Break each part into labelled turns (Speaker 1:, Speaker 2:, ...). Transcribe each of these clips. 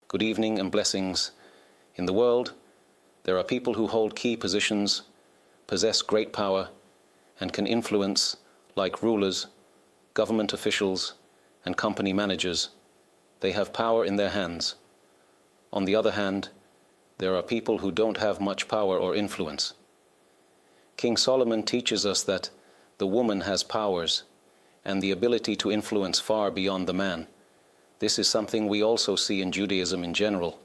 Speaker 1: Good evening and blessings. In the world, there are people who hold key positions, possess great power, and can influence, like rulers, government officials, and company managers. They have power in their hands. On the other hand, there are people who don't have much power or influence. King Solomon teaches us that the woman has powers and the ability to influence far beyond the man. This is something we also see in Judaism in general.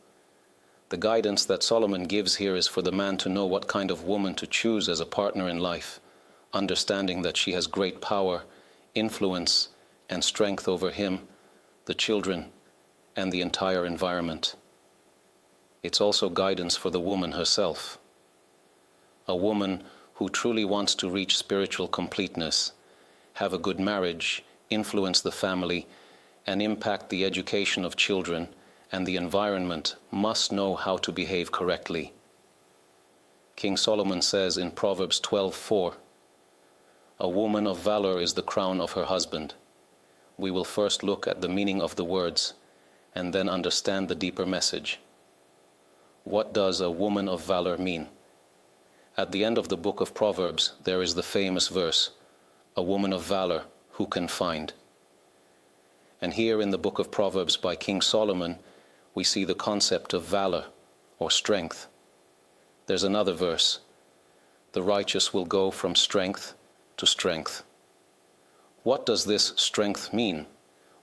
Speaker 1: The guidance that Solomon gives here is for the man to know what kind of woman to choose as a partner in life, understanding that she has great power, influence, and strength over him, the children, and the entire environment. It's also guidance for the woman herself. A woman who truly wants to reach spiritual completeness, have a good marriage, influence the family, and impact the education of children and the environment must know how to behave correctly. King Solomon says in Proverbs 12:4, "A woman of valor is the crown of her husband." We will first look at the meaning of the words and then understand the deeper message. What does a woman of valor mean? At the end of the book of Proverbs, there is the famous verse, "A woman of valor, who can find?" And here in the book of Proverbs by King Solomon, we see the concept of valor or strength. There's another verse, "The righteous will go from strength to strength." What does this strength mean?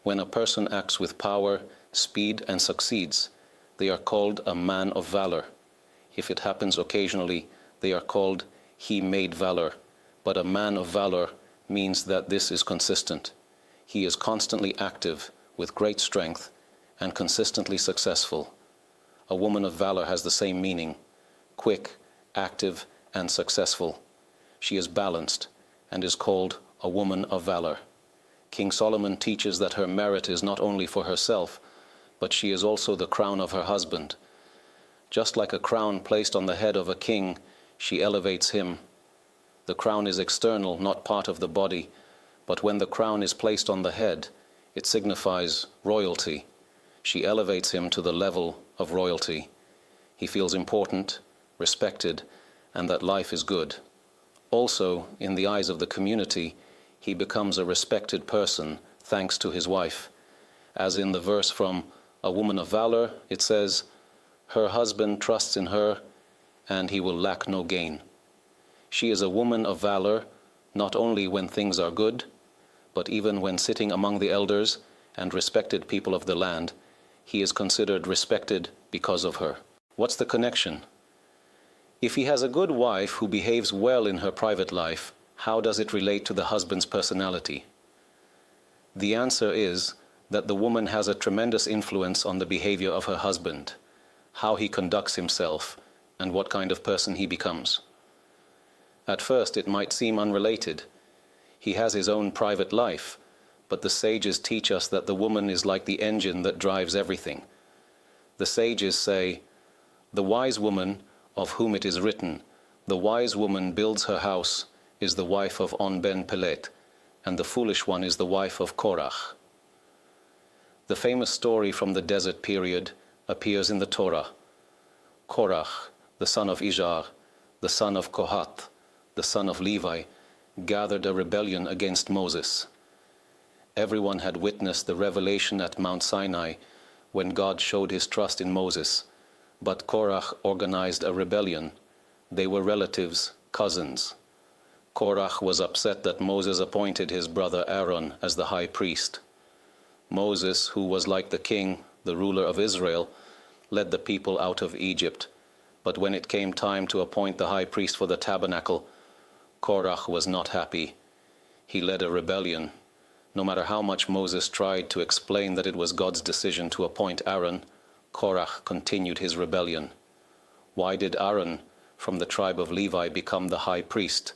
Speaker 1: When a person acts with power, speed, and succeeds, they are called a man of valor. If it happens occasionally, they are called he made valor. But a man of valor means that this is consistent. He is constantly active, with great strength, and consistently successful. A woman of valor has the same meaning, quick, active, and successful. She is balanced and is called a woman of valor. King Solomon teaches that her merit is not only for herself, but she is also the crown of her husband. Just like a crown placed on the head of a king, she elevates him. The crown is external, not part of the body, but when the crown is placed on the head, it signifies royalty. She elevates him to the level of royalty. He feels important, respected, and that life is good. Also, in the eyes of the community, he becomes a respected person thanks to his wife. As in the verse from A Woman of Valor, it says, "Her husband trusts in her, and he will lack no gain." She is a woman of valor, not only when things are good, but even when sitting among the elders and respected people of the land, he is considered respected because of her. What's the connection? If he has a good wife who behaves well in her private life, how does it relate to the husband's personality? The answer is that the woman has a tremendous influence on the behavior of her husband, how he conducts himself, and what kind of person he becomes. At first, it might seem unrelated. He has his own private life, but the sages teach us that the woman is like the engine that drives everything. The sages say, "The wise woman, of whom it is written, 'The wise woman builds her house,' is the wife of On Ben Pelet, and the foolish one is the wife of Korach." The famous story from the desert period appears in the Torah. Korach, the son of Izhar, the son of Kohath, the son of Levi, gathered a rebellion against Moses. Everyone had witnessed the revelation at Mount Sinai when God showed his trust in Moses, but Korach organized a rebellion. They were relatives, cousins. Korach was upset that Moses appointed his brother Aaron as the high priest. Moses, who was like the king, the ruler of Israel, led the people out of Egypt, but when it came time to appoint the high priest for the tabernacle, Korach was not happy. He led a rebellion. No matter how much Moses tried to explain that it was God's decision to appoint Aaron, Korach continued his rebellion. Why did Aaron, from the tribe of Levi, become the high priest?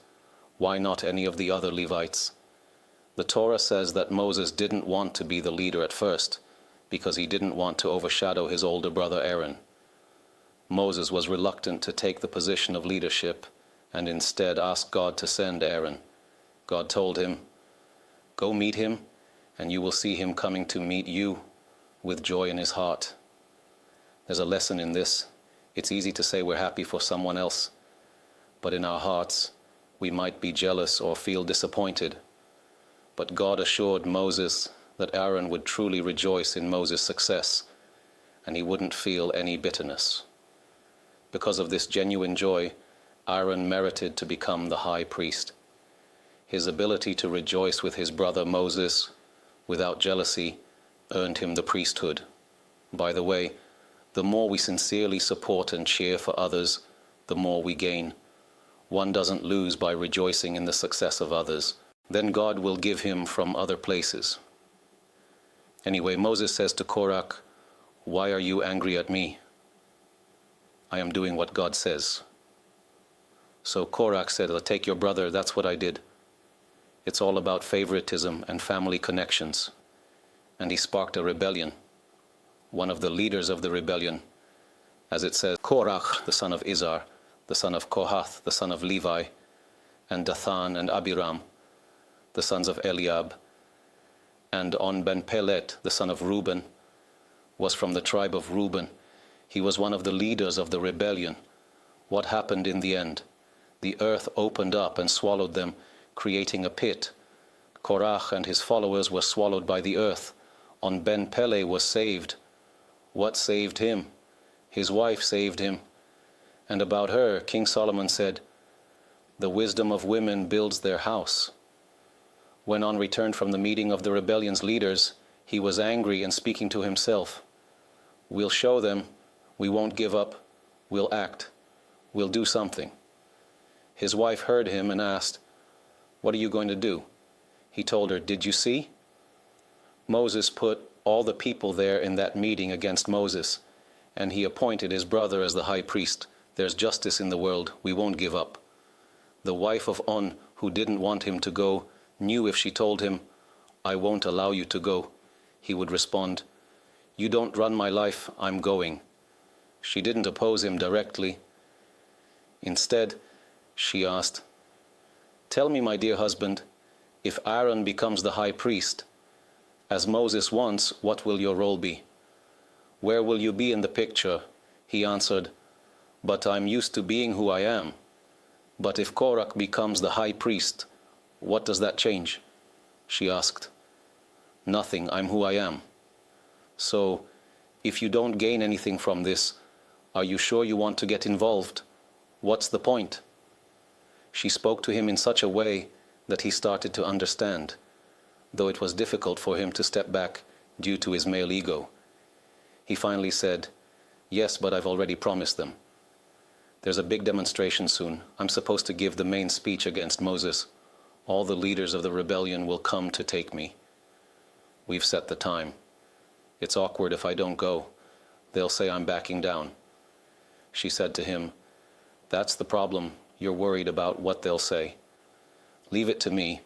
Speaker 1: Why not any of the other Levites? The Torah says that Moses didn't want to be the leader at first, because he didn't want to overshadow his older brother Aaron. Moses was reluctant to take the position of leadership and instead asked God to send Aaron. God told him, "Go meet him, and you will see him coming to meet you with joy in his heart." There's a lesson in this. It's easy to say we're happy for someone else, but in our hearts, we might be jealous or feel disappointed. But God assured Moses that Aaron would truly rejoice in Moses' success, and he wouldn't feel any bitterness. Because of this genuine joy, Aaron merited to become the high priest. His ability to rejoice with his brother Moses without jealousy earned him the priesthood. By the way, the more we sincerely support and cheer for others, the more we gain. One doesn't lose by rejoicing in the success of others. Then God will give him from other places. Anyway, Moses says to Korah, "Why are you angry at me? I am doing what God says." So Korah said, "Take your brother, that's what I did." It's all about favoritism and family connections. And he sparked a rebellion. One of the leaders of the rebellion, as it says, Korah, the son of Izhar, the son of Kohath, the son of Levi, and Dathan and Abiram, the sons of Eliab, and On Ben Pelet, the son of Reuben, was from the tribe of Reuben. He was one of the leaders of the rebellion. What happened in the end? The earth opened up and swallowed them, creating a pit. Korah and his followers were swallowed by the earth. On Ben Pelet was saved. What saved him? His wife saved him. And about her, King Solomon said, "The wisdom of women builds their house." When On returned from the meeting of the rebellion's leaders, he was angry and speaking to himself, "We'll show them. We won't give up. We'll act. We'll do something." His wife heard him and asked, "What are you going to do?" He told her, "Did you see? Moses put all the people there in that meeting against Moses, and he appointed his brother as the high priest. There's justice in the world. We won't give up." The wife of On, who didn't want him to go, knew if she told him, "I won't allow you to go," he would respond, "You don't run my life, I'm going." She didn't oppose him directly. Instead, she asked, "Tell me, my dear husband, if Aaron becomes the high priest, as Moses wants, what will your role be? Where will you be in the picture?" He answered, "But I'm used to being who I am. But if Korah becomes the high priest, what does that change?" She asked. "Nothing, I'm who I am." "So, if you don't gain anything from this, are you sure you want to get involved? What's the point?" She spoke to him in such a way that he started to understand, though it was difficult for him to step back due to his male ego. He finally said, "Yes, but I've already promised them. There's a big demonstration soon. I'm supposed to give the main speech against Moses. All the leaders of the rebellion will come to take me. We've set the time. It's awkward if I don't go. They'll say I'm backing down." She said to him, "That's the problem. You're worried about what they'll say. Leave it to me.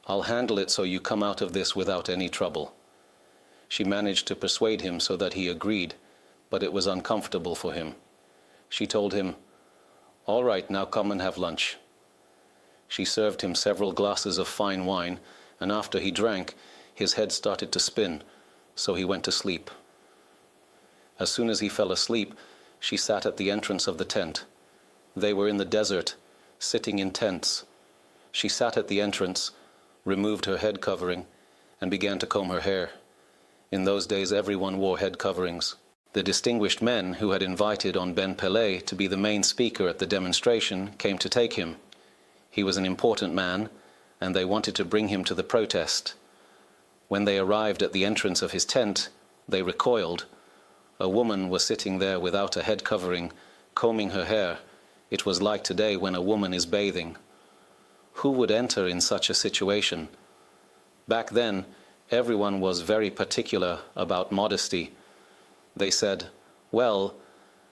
Speaker 1: I'll handle it so you come out of this without any trouble." She managed to persuade him so that he agreed, but it was uncomfortable for him. She told him, "All right, now come and have lunch." She served him several glasses of fine wine, and after he drank, his head started to spin, so he went to sleep. As soon as he fell asleep, she sat at the entrance of the tent. They were in the desert, sitting in tents. She sat at the entrance, removed her head covering, and began to comb her hair. In those days, everyone wore head coverings. The distinguished men who had invited On Ben Pelet to be the main speaker at the demonstration came to take him. He was an important man, and they wanted to bring him to the protest. When they arrived at the entrance of his tent, they recoiled. A woman was sitting there without a head covering, combing her hair. It was like today when a woman is bathing. Who would enter in such a situation? Back then, everyone was very particular about modesty. They said, "Well,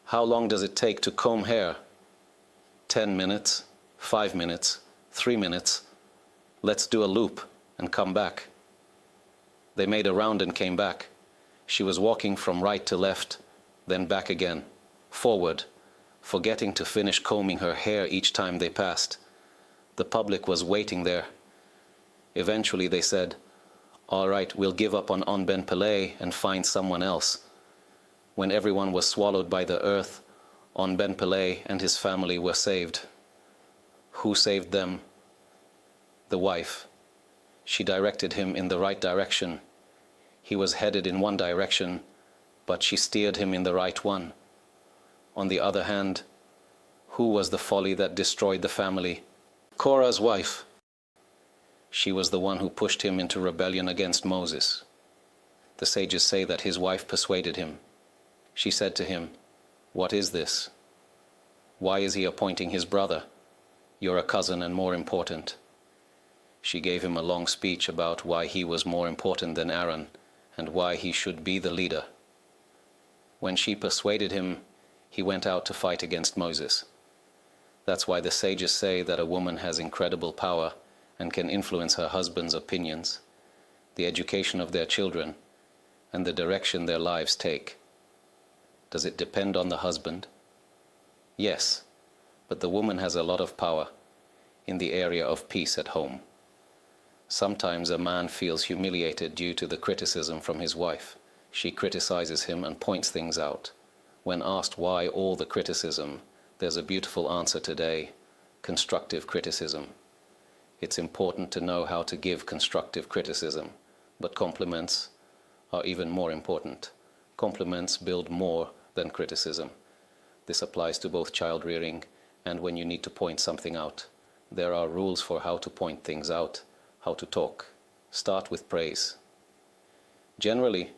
Speaker 1: how long does it take to comb hair? 10 minutes, 5 minutes, 3 minutes. Let's do a loop and come back." They made a round and came back. She was walking from right to left, then back again, forward, forgetting to finish combing her hair each time they passed. The public was waiting there. Eventually they said, "All right, we'll give up on Ben Pelet and find someone else." when everyone was swallowed by the earth, On Ben Pelet and his family were saved. Who saved them? The wife. She directed him in the right direction. He was headed in one direction, but she steered him in the right one. On the other hand, who was the folly that destroyed the family? Korah's wife. She was the one who pushed him into rebellion against Moses. The sages say that his wife persuaded him. She said to him, "What is this? Why is he appointing his brother? You're a cousin and more important." She gave him a long speech about why he was more important than Aaron and why he should be the leader. When she persuaded him, he went out to fight against Moses. That's why the sages say that a woman has incredible power and can influence her husband's opinions, the education of their children, and the direction their lives take. Does it depend on the husband? Yes, but the woman has a lot of power in the area of peace at home. Sometimes a man feels humiliated due to the criticism from his wife. She criticizes him and points things out. When asked why all the criticism, there's a beautiful answer today: constructive criticism. It's important to know how to give constructive criticism, but compliments are even more important. Compliments build more than criticism. This applies to both child rearing and when you need to point something out. There are rules for how to point things out, how to talk. Start with praise. Generally,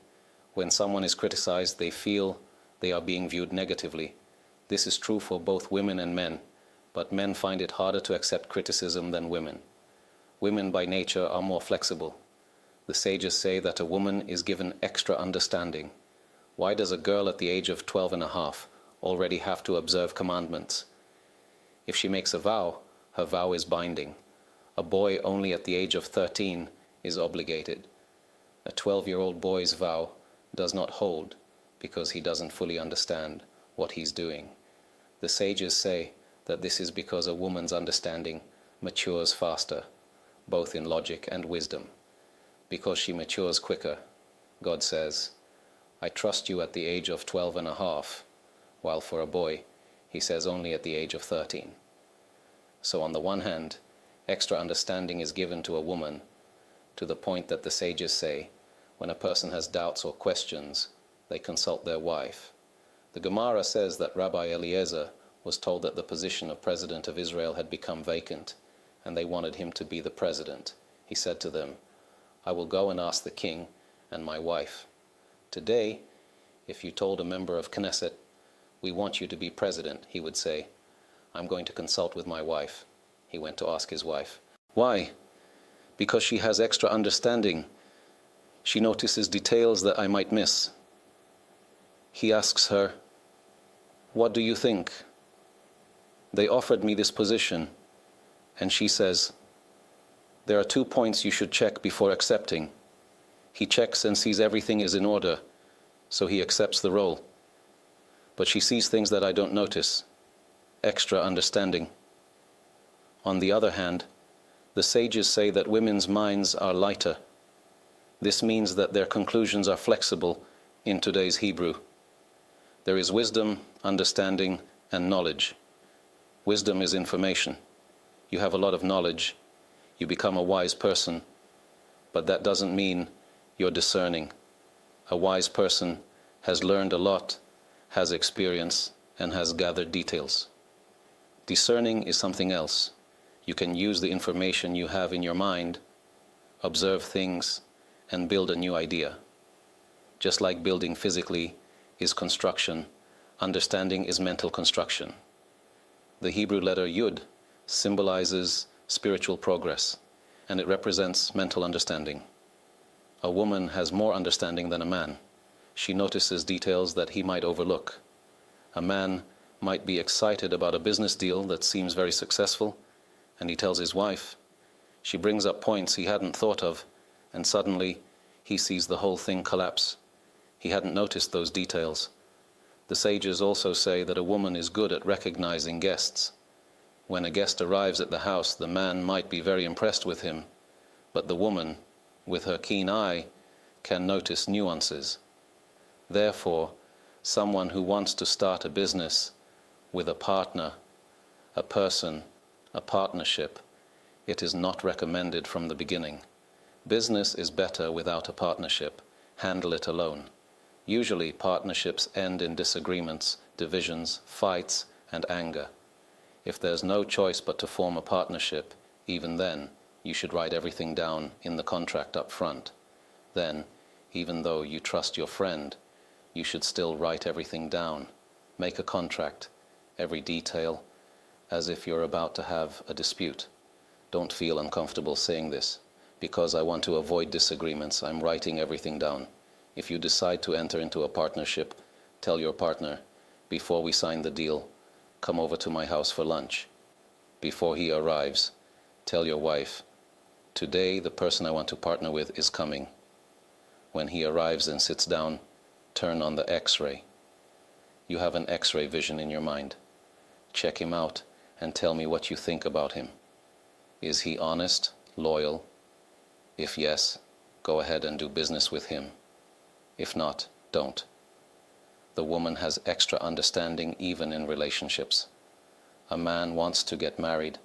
Speaker 1: when someone is criticized, they feel they are being viewed negatively. This is true for both women and men, but men find it harder to accept criticism than women. Women by nature are more flexible. The sages say that a woman is given extra understanding. Why does a girl at the age of 12 and a half already have to observe commandments? If she makes a vow, her vow is binding. A boy only at the age of 13 is obligated. A 12-year-old boy's vow does not hold because he doesn't fully understand what he's doing. The sages say that this is because a woman's understanding matures faster, both in logic and wisdom. Because she matures quicker, God says, "I trust you at the age of 12 and a half, while for a boy, he says only at the age of 13. So on the one hand, extra understanding is given to a woman, to the point that the sages say, when a person has doubts or questions, they consult their wife. The Gemara says that Rabbi Eliezer was told that the position of president of Israel had become vacant, and they wanted him to be the president. He said to them, "I will go and ask the king and my wife." Today, if you told a member of Knesset, "We want you to be president," he would say, "I'm going to consult with my wife." He went to ask his wife. Why? Because she has extra understanding. She notices details that I might miss. He asks her, "What do you think?" They offered me this position, and she says, "There are 2 points you should check before accepting." He checks and sees everything is in order, so he accepts the role. But she sees things that I don't notice. Extra understanding. On the other hand, the sages say that women's minds are lighter. This means that their conclusions are flexible in today's Hebrew. There is wisdom, understanding, and knowledge. Wisdom is information. You have a lot of knowledge, you become a wise person, but that doesn't mean you're discerning. A wise person has learned a lot, has experience, and has gathered details. Discerning is something else. You can use the information you have in your mind, observe things, and build a new idea. Just like building physically is construction, understanding is mental construction. The Hebrew letter Yud symbolizes spiritual progress, and it represents mental understanding. A woman has more understanding than a man. She notices details that he might overlook. A man might be excited about a business deal that seems very successful, and he tells his wife. She brings up points he hadn't thought of, and suddenly he sees the whole thing collapse. He hadn't noticed those details. The sages also say that a woman is good at recognizing guests. When a guest arrives at the house, the man might be very impressed with him, but the woman, with her keen eye, can notice nuances. Therefore, someone who wants to start a business with a partner, a person, a partnership, it is not recommended from the beginning. Business is better without a partnership. Handle it alone. Usually partnerships end in disagreements, divisions, fights, and anger. If there's no choice but to form a partnership, even then, you should write everything down in the contract up front. Then, even though you trust your friend, you should still write everything down. Make a contract, every detail, as if you're about to have a dispute. Don't feel uncomfortable saying this. Because I want to avoid disagreements, I'm writing everything down. If you decide to enter into a partnership, tell your partner, before we sign the deal, come over to my house for lunch. Before he arrives, tell your wife, today the person I want to partner with is coming. When he arrives and sits down, turn on the X-ray. You have an X-ray vision in your mind. Check him out and tell me what you think about him. Is he honest, loyal? If yes, go ahead and do business with him. If not, don't. The woman has extra understanding even in relationships. A man wants to get married,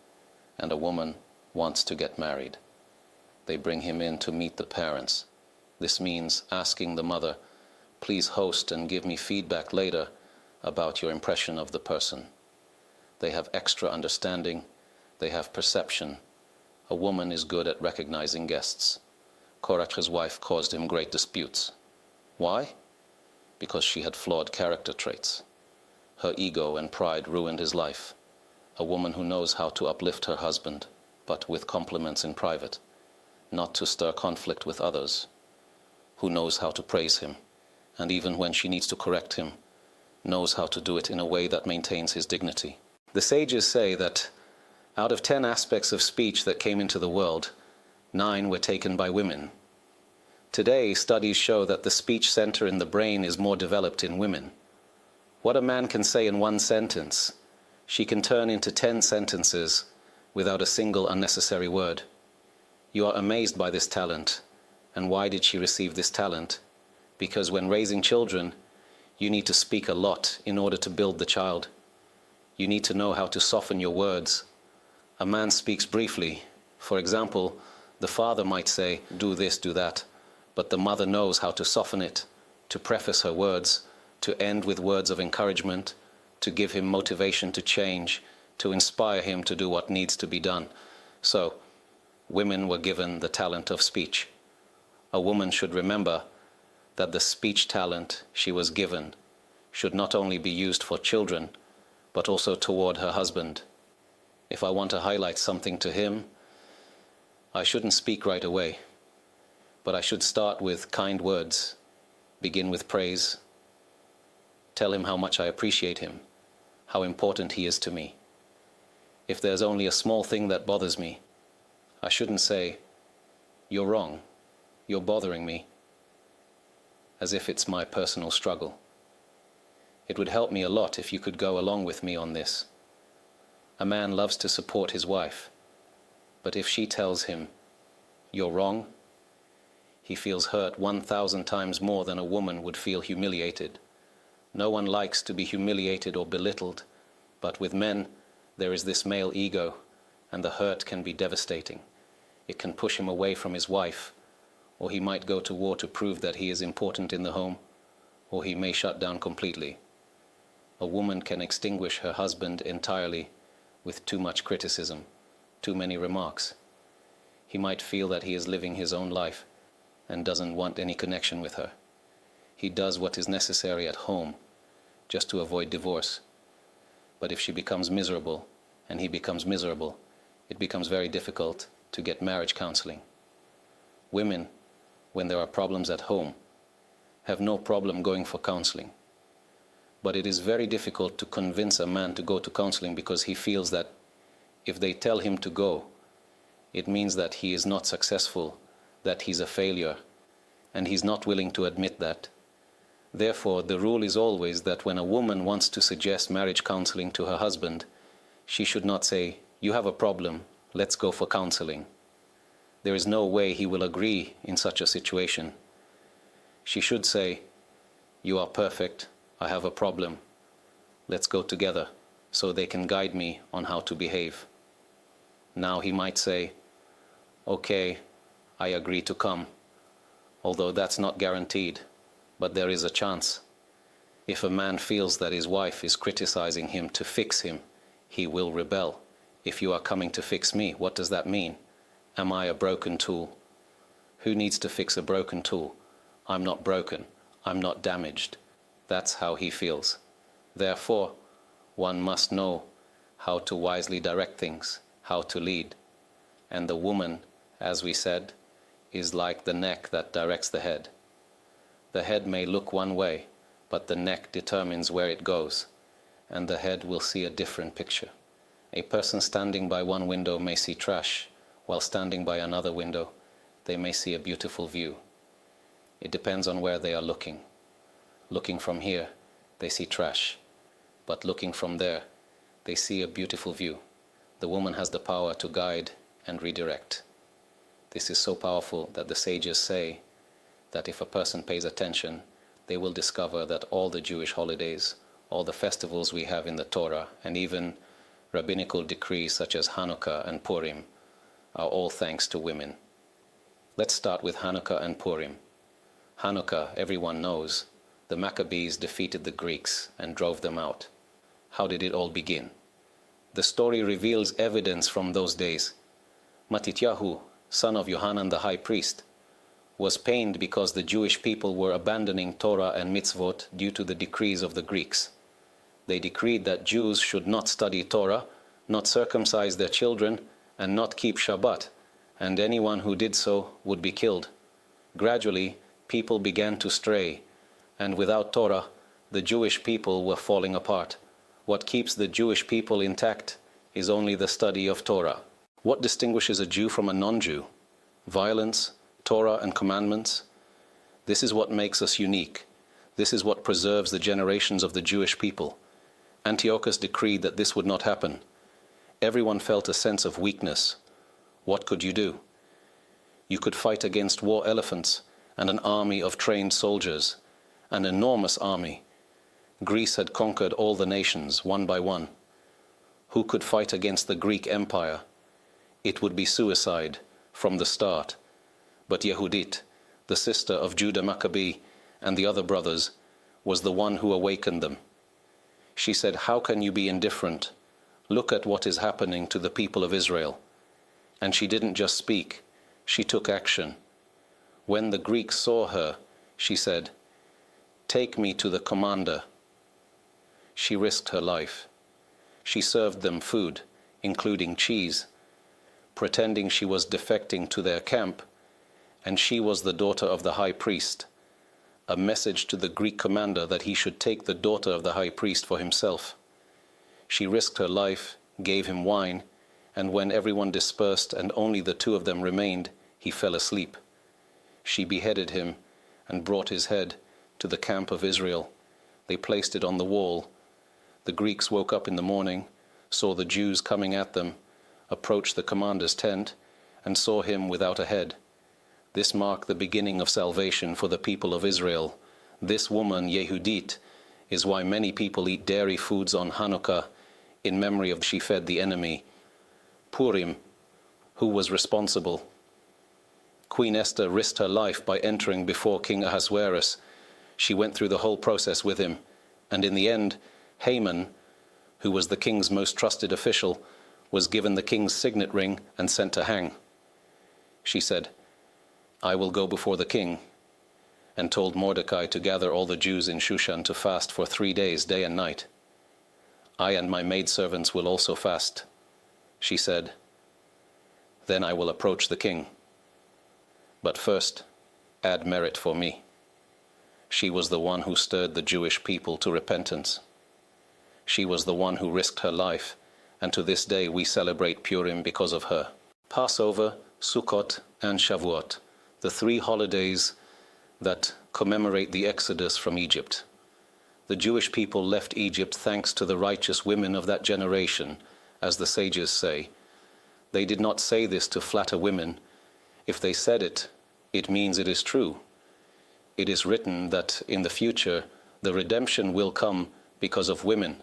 Speaker 1: and a woman wants to get married. They bring him in to meet the parents. This means asking the mother, please host and give me feedback later about your impression of the person. They have extra understanding, they have perception. A woman is good at recognizing guests. Korach's wife caused him great disputes. Why? Because she had flawed character traits. Her ego and pride ruined his life. A woman who knows how to uplift her husband, but with compliments in private, not to stir conflict with others. Who knows how to praise him, and even when she needs to correct him, knows how to do it in a way that maintains his dignity. The sages say that out of 10 aspects of speech that came into the world, 9 were taken by women. Today, studies show that the speech center in the brain is more developed in women. What a man can say in one sentence, she can turn into 10 sentences without a single unnecessary word. You are amazed by this talent. And why did she receive this talent? Because when raising children, you need to speak a lot in order to build the child. You need to know how to soften your words. A man speaks briefly. For example, the father might say, do this, do that, but the mother knows how to soften it, to preface her words, to end with words of encouragement, to give him motivation to change, to inspire him to do what needs to be done. So, women were given the talent of speech. A woman should remember that the speech talent she was given should not only be used for children, but also toward her husband. If I want to highlight something to him, I shouldn't speak right away, but I should start with kind words, begin with praise, tell him how much I appreciate him, how important he is to me. If there's only a small thing that bothers me, I shouldn't say, you're wrong, you're bothering me, as if it's my personal struggle. It would help me a lot if you could go along with me on this. A man loves to support his wife, but if she tells him, you're wrong, he feels hurt 1,000 times more than a woman would feel humiliated. No one likes to be humiliated or belittled, but with men, there is this male ego, and the hurt can be devastating. It can push him away from his wife, or he might go to war to prove that he is important in the home, or he may shut down completely. A woman can extinguish her husband entirely with too much criticism, too many remarks. He might feel that he is living his own life and doesn't want any connection with her. He does what is necessary at home just to avoid divorce. But if she becomes miserable and he becomes miserable, it becomes very difficult to get marriage counseling. Women, when there are problems at home, have no problem going for counseling. But it is very difficult to convince a man to go to counseling because he feels that if they tell him to go, it means that he is not successful, that he's a failure, and he's not willing to admit that. Therefore, the rule is always that when a woman wants to suggest marriage counseling to her husband, she should not say, you have a problem, let's go for counseling. There is no way he will agree in such a situation. She should say, you are perfect, I have a problem. Let's go together so they can guide me on how to behave. Now he might say, okay, I agree to come, although that's not guaranteed, but there is a chance. If a man feels that his wife is criticizing him to fix him, he will rebel. If you are coming to fix me, what does that mean? Am I a broken tool? Who needs to fix a broken tool? I'm not broken. I'm not damaged. That's how he feels. Therefore, one must know how to wisely direct things, how to lead. And the woman, as we said, is like the neck that directs the head. The head may look one way, but the neck determines where it goes, and the head will see a different picture. A person standing by one window may see trash, while standing by another window, they may see a beautiful view. It depends on where they are looking. Looking from here, they see trash, but looking from there, they see a beautiful view. The woman has the power to guide and redirect. This is so powerful that the sages say that if a person pays attention, they will discover that all the Jewish holidays, all the festivals we have in the Torah, and even rabbinical decrees such as Hanukkah and Purim, are all thanks to women. Let's start with Hanukkah and Purim. Hanukkah, everyone knows, the Maccabees defeated the Greeks and drove them out. How did it all begin? The story reveals evidence from those days. Matityahu, son of Yohanan the high priest, was pained because the Jewish people were abandoning Torah and mitzvot due to the decrees of the Greeks. They decreed that Jews should not study Torah, not circumcise their children, and not keep Shabbat, and anyone who did so would be killed. Gradually, people began to stray, and without Torah, the Jewish people were falling apart. What keeps the Jewish people intact is only the study of Torah. What distinguishes a Jew from a non-Jew? Violence, Torah and commandments. This is what makes us unique. This is what preserves the generations of the Jewish people. Antiochus decreed that this would not happen. Everyone felt a sense of weakness. What could you do? You could fight against war elephants and an army of trained soldiers, an enormous army. Greece had conquered all the nations, one by one. Who could fight against the Greek Empire? It would be suicide from the start. But Yehudit, the sister of Judah Maccabee and the other brothers, was the one who awakened them. She said, "How can you be indifferent? Look at what is happening to the people of Israel." And she didn't just speak, she took action. When the Greeks saw her, she said, "Take me to the commander." She risked her life. She served them food, including cheese, pretending she was defecting to their camp, and she was the daughter of the high priest, a message to the Greek commander that he should take the daughter of the high priest for himself. She risked her life, gave him wine, and when everyone dispersed and only the two of them remained, he fell asleep. She beheaded him and brought his head to the camp of Israel. They placed it on the wall. The Greeks woke up in the morning, saw the Jews coming at them, approached the commander's tent, and saw him without a head. This marked the beginning of salvation for the people of Israel. This woman, Yehudit, is why many people eat dairy foods on Hanukkah in memory of she fed the enemy. Purim, who was responsible? Queen Esther risked her life by entering before King Ahasuerus. She went through the whole process with him, and in the end, Haman, who was the king's most trusted official, was given the king's signet ring and sent to hang. She said, "I will go before the king," and told Mordecai to gather all the Jews in Shushan to fast for 3 days, day and night. "I and my maidservants will also fast," she said. "Then I will approach the king. But first, add merit for me." She was the one who stirred the Jewish people to repentance. She was the one who risked her life, and to this day we celebrate Purim because of her. Passover, Sukkot, and Shavuot, the 3 holidays that commemorate the Exodus from Egypt. The Jewish people left Egypt thanks to the righteous women of that generation, as the sages say. They did not say this to flatter women. If they said it, it means it is true. It is written that in the future, The redemption will come because of women.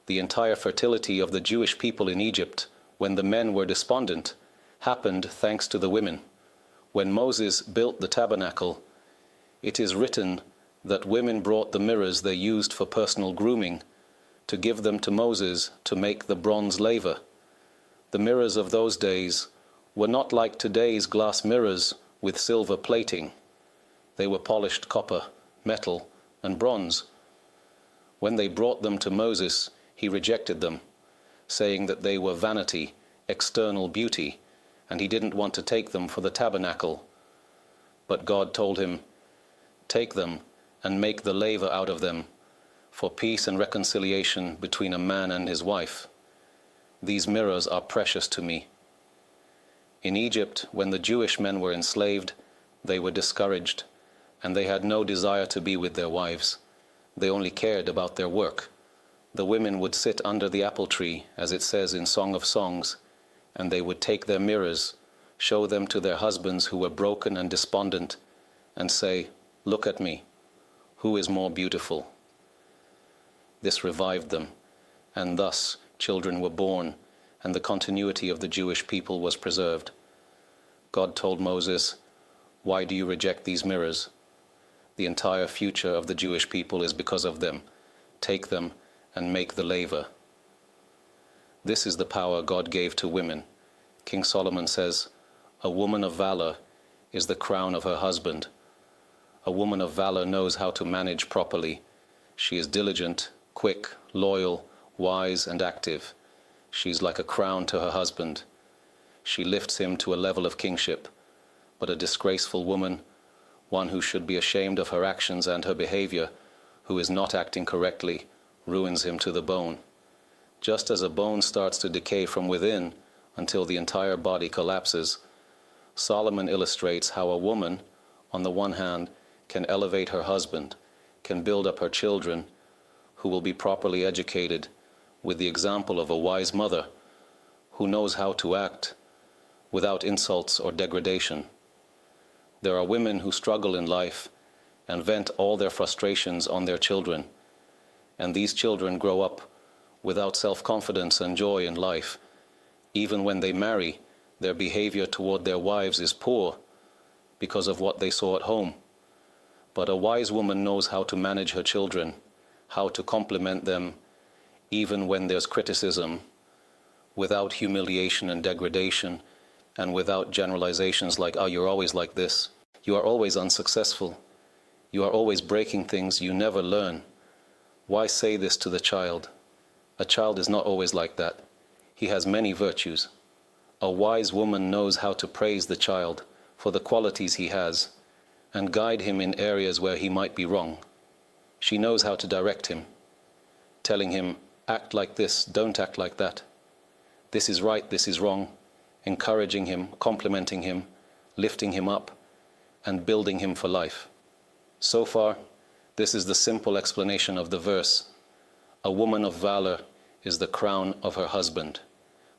Speaker 1: The entire fertility of the Jewish people in Egypt, when the men were despondent, happened thanks to the women. When Moses built the tabernacle, it is written that women brought the mirrors they used for personal grooming to give them to Moses to make the bronze laver. The mirrors of those days were not like today's glass mirrors with silver plating. They were polished copper, metal, and bronze. When they brought them to Moses, he rejected them, saying that they were vanity, external beauty, and he didn't want to take them for the tabernacle. But God told him, "Take them and make the laver out of them, for peace and reconciliation between a man and his wife. These mirrors are precious to me." In Egypt, when the Jewish men were enslaved, they were discouraged, and they had no desire to be with their wives. They only cared about their work. The women would sit under the apple tree, as it says in Song of Songs, and they would take their mirrors, show them to their husbands who were broken and despondent, and say, "Look at me. Who is more beautiful?" This revived them, and thus children were born, and the continuity of the Jewish people was preserved. God told Moses, "Why do you reject these mirrors? The entire future of the Jewish people is because of them. Take them and make the laver." This is the power God gave to women. King Solomon says, "A woman of valor is the crown of her husband." A woman of valor knows how to manage properly. She is diligent, quick, loyal, wise, and active. She's like a crown to her husband. She lifts him to a level of kingship. But a disgraceful woman, one who should be ashamed of her actions and her behavior, who is not acting correctly, ruins him to the bone. Just as a bone starts to decay from within until the entire body collapses, Solomon illustrates how a woman, on the one hand, can elevate her husband, can build up her children, who will be properly educated, with the example of a wise mother who knows how to act without insults or degradation. There are women who struggle in life and vent all their frustrations on their children, and these children grow up without self-confidence and joy in life. Even when they marry, their behavior toward their wives is poor because of what they saw at home. But a wise woman knows how to manage her children, how to compliment them, even when there's criticism, without humiliation and degradation, and without generalizations like, "Oh, you're always like this. You are always unsuccessful. You are always breaking things. You never learn." Why say this to the child? A child is not always like that. He has many virtues. A wise woman knows how to praise the child for the qualities he has and guide him in areas where he might be wrong. She knows how to direct him, telling him, "Act like this, don't act like that. This is right, this is wrong," encouraging him, complimenting him, lifting him up, and building him for life. So far, this is the simple explanation of the verse. A woman of valor is the crown of her husband,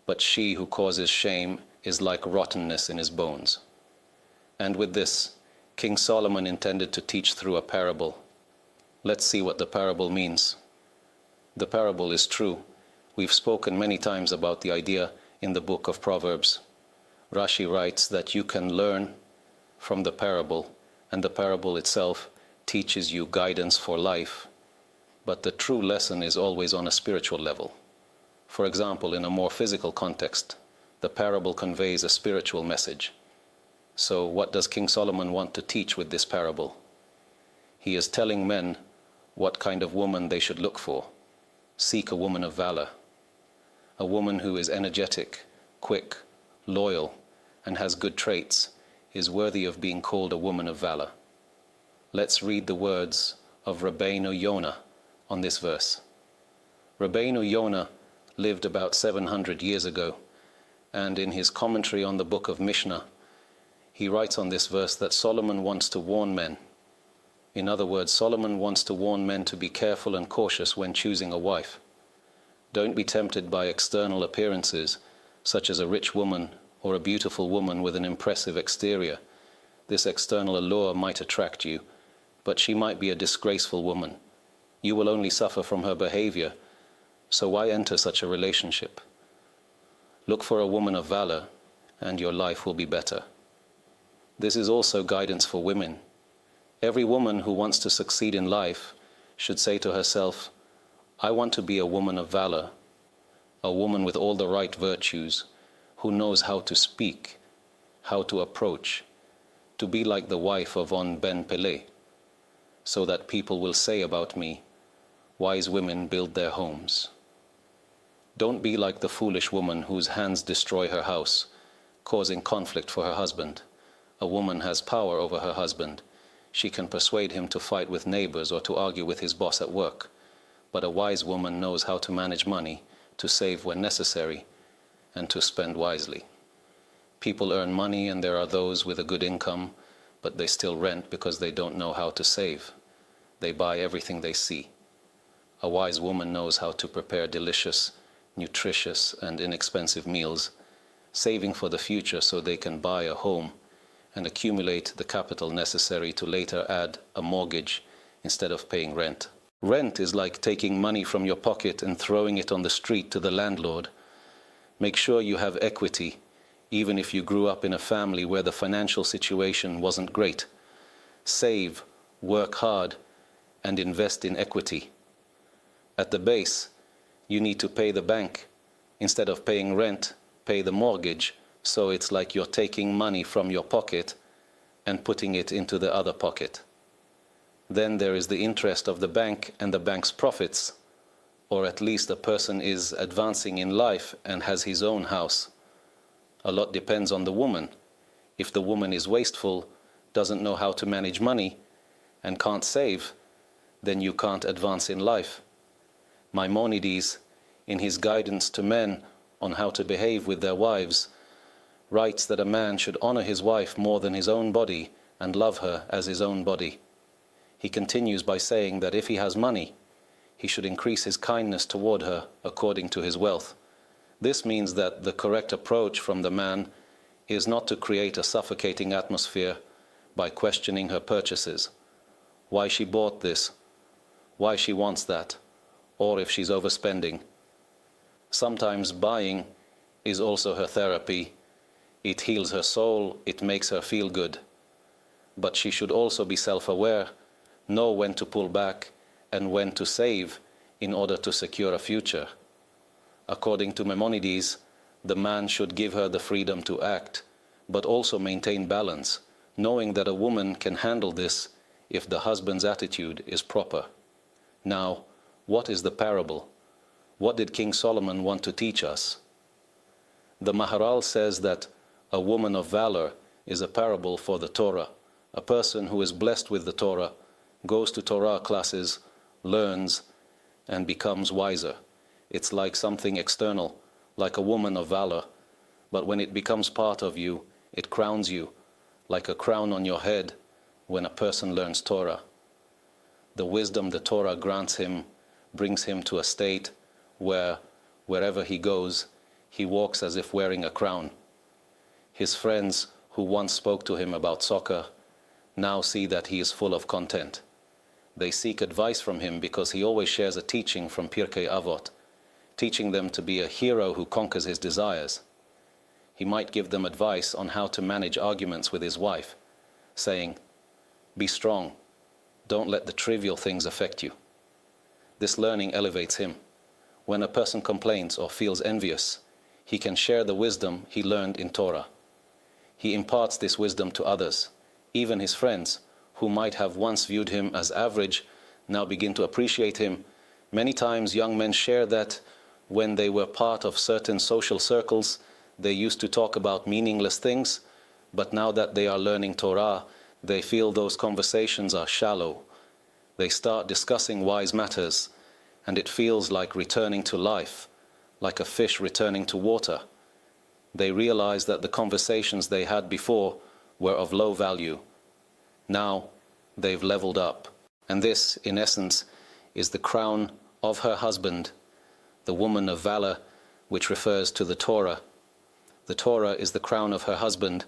Speaker 1: but she who causes shame is like rottenness in his bones. And with this, King Solomon intended to teach through a parable. Let's see what the parable means. The parable is true. We've spoken many times about the idea in the book of Proverbs. Rashi writes that you can learn from the parable, and the parable itself teaches you guidance for life. But the true lesson is always on a spiritual level. For example, in a more physical context, the parable conveys a spiritual message. So what does King Solomon want to teach with this parable? He is telling men what kind of woman they should look for. Seek a woman of valor. A woman who is energetic, quick, loyal, and has good traits is worthy of being called a woman of valor. Let's read the words of Rabbeinu Yonah on this verse. Rabbeinu Yonah lived about 700 years ago, and in his commentary on the book of Mishnah, he writes on this verse that Solomon wants to warn men. In other words, Solomon wants to warn men to be careful and cautious when choosing a wife. Don't be tempted by external appearances, such as a rich woman or a beautiful woman with an impressive exterior. This external allure might attract you, but she might be a disgraceful woman, You will only suffer from her behavior, so why enter such a relationship? Look for a woman of valor, and your life will be better. This is also guidance for women. Every woman who wants to succeed in life should say to herself, I want to be a woman of valor, a woman with all the right virtues, who knows how to speak, how to approach, to be like the wife of On Ben Pelet, so that people will say about me, wise women build their homes. Don't be like the foolish woman whose hands destroy her house, causing conflict for her husband. A woman has power over her husband. She can persuade him to fight with neighbors or to argue with his boss at work. But a wise woman knows how to manage money, to save when necessary, and to spend wisely. People earn money, and there are those with a good income, but they still rent because they don't know how to save. They buy everything they see. A wise woman knows how to prepare delicious, nutritious, and inexpensive meals, saving for the future so they can buy a home and accumulate the capital necessary to later add a mortgage instead of paying rent. Rent is like taking money from your pocket and throwing it on the street to the landlord. Make sure you have equity, even if you grew up in a family where the financial situation wasn't great. Save, work hard, and invest in equity. At the base, you need to pay the bank. Instead of paying rent, pay the mortgage, so it's like you're taking money from your pocket and putting it into the other pocket. Then there is the interest of the bank and the bank's profits, or at least a person is advancing in life and has his own house. A lot depends on the woman. If the woman is wasteful, doesn't know how to manage money, and can't save, then you can't advance in life. Maimonides, in his guidance to men on how to behave with their wives, writes that a man should honor his wife more than his own body and love her as his own body. He continues by saying that if he has money, he should increase his kindness toward her according to his wealth. This means that the correct approach from the man is not to create a suffocating atmosphere by questioning her purchases, why she bought this, why she wants that, or if she's overspending. Sometimes buying is also her therapy. It heals her soul, it makes her feel good. But she should also be self-aware, know when to pull back and when to save in order to secure a future. According to Maimonides, the man should give her the freedom to act, but also maintain balance, knowing that a woman can handle this if the husband's attitude is proper. Now, what is the parable? What did King Solomon want to teach us? The Maharal says that a woman of valor is a parable for the Torah. A person who is blessed with the Torah goes to Torah classes, learns, and becomes wiser. It's like something external, like a woman of valor. But when it becomes part of you, it crowns you, like a crown on your head when a person learns Torah. The wisdom the Torah grants him brings him to a state where, wherever he goes, he walks as if wearing a crown. His friends who once spoke to him about soccer now see that he is full of content. They seek advice from him because he always shares a teaching from Pirkei Avot, teaching them to be a hero who conquers his desires. He might give them advice on how to manage arguments with his wife, saying, "Be strong, don't let the trivial things affect you." This learning elevates him. When a person complains or feels envious, he can share the wisdom he learned in Torah. He imparts this wisdom to others. Even his friends, who might have once viewed him as average, now begin to appreciate him. Many times young men share that when they were part of certain social circles, they used to talk about meaningless things, but now that they are learning Torah, they feel those conversations are shallow. They start discussing wise matters, and it feels like returning to life, like a fish returning to water. They realize that the conversations they had before were of low value. Now they've leveled up. And this, in essence, is the crown of her husband, the woman of valor, which refers to the Torah. The Torah is the crown of her husband,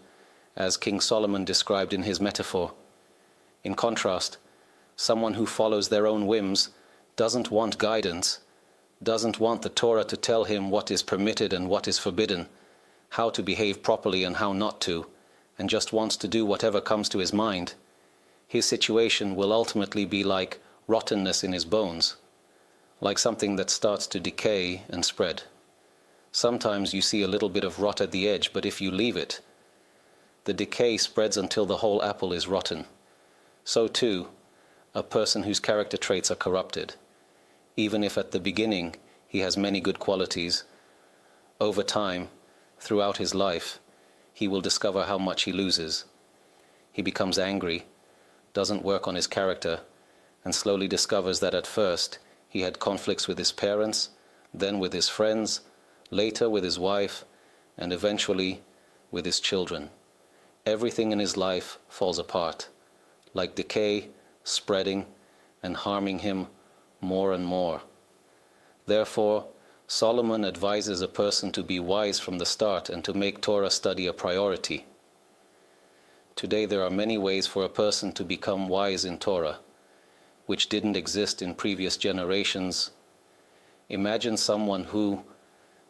Speaker 1: as King Solomon described in his metaphor. In contrast, someone who follows their own whims doesn't want guidance, doesn't want the Torah to tell him what is permitted and what is forbidden, how to behave properly and how not to, and just wants to do whatever comes to his mind, his situation will ultimately be like rottenness in his bones, like something that starts to decay and spread. Sometimes you see a little bit of rot at the edge, but if you leave it, the decay spreads until the whole apple is rotten. So too, a person whose character traits are corrupted, even if at the beginning he has many good qualities, over time, throughout his life, he will discover how much he loses. He becomes angry, doesn't work on his character, and slowly discovers that at first he had conflicts with his parents, then with his friends, later with his wife, and eventually with his children. Everything in his life falls apart, like decay, spreading, and harming him more and more. Therefore, Solomon advises a person to be wise from the start and to make Torah study a priority. Today there are many ways for a person to become wise in Torah, which didn't exist in previous generations. Imagine someone who,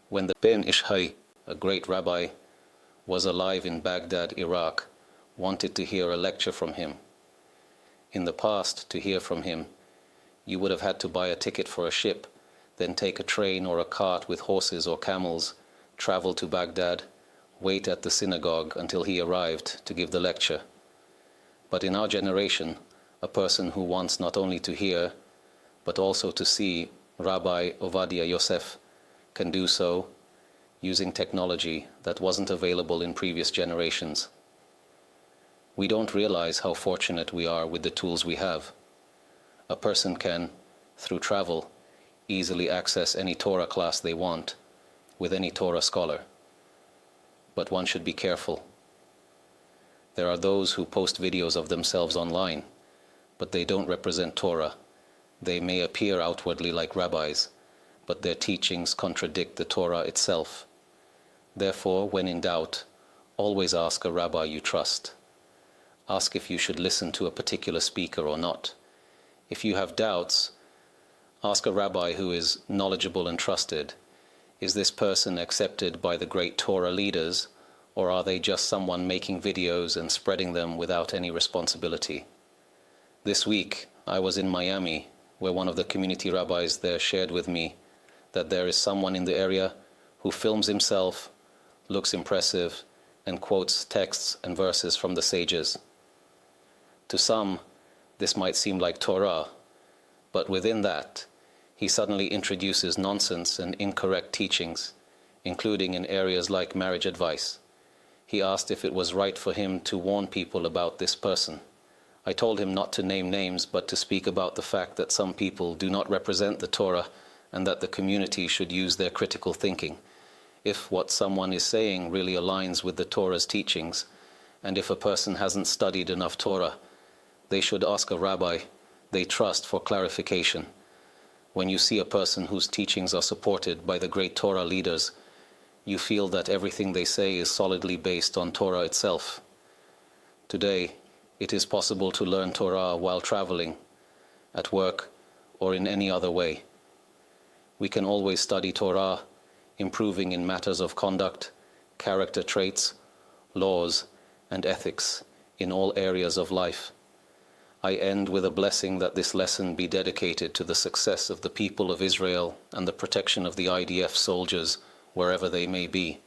Speaker 1: when the Ben Ishai, a great rabbi, was alive in Baghdad, Iraq, wanted to hear a lecture from him. In the past, to hear from him, you would have had to buy a ticket for a ship, then take a train or a cart with horses or camels, travel to Baghdad, wait at the synagogue until he arrived to give the lecture. But in our generation, a person who wants not only to hear, but also to see Rabbi Ovadia Yosef can do so using technology that wasn't available in previous generations. We don't realize how fortunate we are with the tools we have. A person can, through travel, easily access any Torah class they want with any Torah scholar. But one should be careful. There are those who post videos of themselves online, but they don't represent Torah. They may appear outwardly like rabbis, but their teachings contradict the Torah itself. Therefore, when in doubt, always ask a rabbi you trust. Ask if you should listen to a particular speaker or not. If you have doubts, ask a rabbi who is knowledgeable and trusted. Is this person accepted by the great Torah leaders, or are they just someone making videos and spreading them without any responsibility? This week, I was in Miami, where one of the community rabbis there shared with me that there is someone in the area who films himself, looks impressive, and quotes texts and verses from the sages. To some, this might seem like Torah, but within that, he suddenly introduces nonsense and incorrect teachings, including in areas like marriage advice. He asked if it was right for him to warn people about this person. I told him not to name names, but to speak about the fact that some people do not represent the Torah and that the community should use their critical thinking. If what someone is saying really aligns with the Torah's teachings, and if a person hasn't studied enough Torah, they should ask a rabbi they trust for clarification. When you see a person whose teachings are supported by the great Torah leaders, you feel that everything they say is solidly based on Torah itself. Today, it is possible to learn Torah while traveling, at work, or in any other way. We can always study Torah, improving in matters of conduct, character traits, laws, and ethics in all areas of life. I end with a blessing that this lesson be dedicated to the success of the people of Israel and the protection of the IDF soldiers wherever they may be.